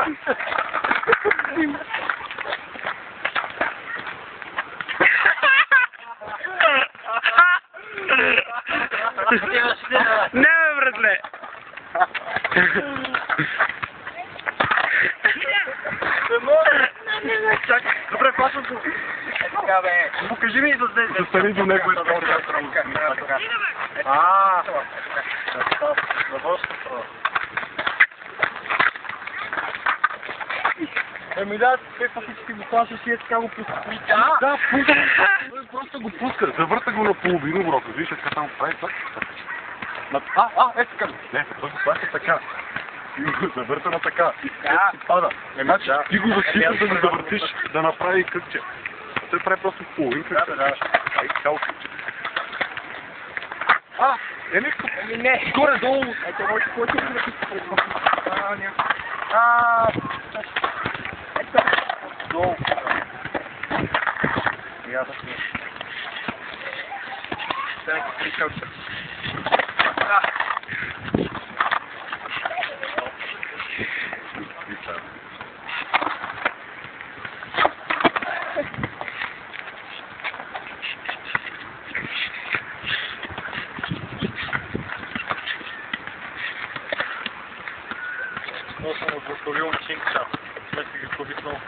Не, бе, братле! Чакай, добре, плащам го. Така, бе. Покажи ми за здесь. Застани до него и така. Еми да, те фактически го плащаш и така го пуска. Да, пуска. Просто го пуска. Завърта го на половина оборота. Виж, така само прави това. Така. Не, той го плаща така. Завърта на така. И пада. Значи ти го засипаш да го завъртиш, да направи кътче. Той прави просто половин кътче. Ай, цяло кътче. Не. Горе-долу. Ето, може да долу. Я да сме. Сега го прикал. Много съм отвъзковил чинка. Сме си ги повиснал.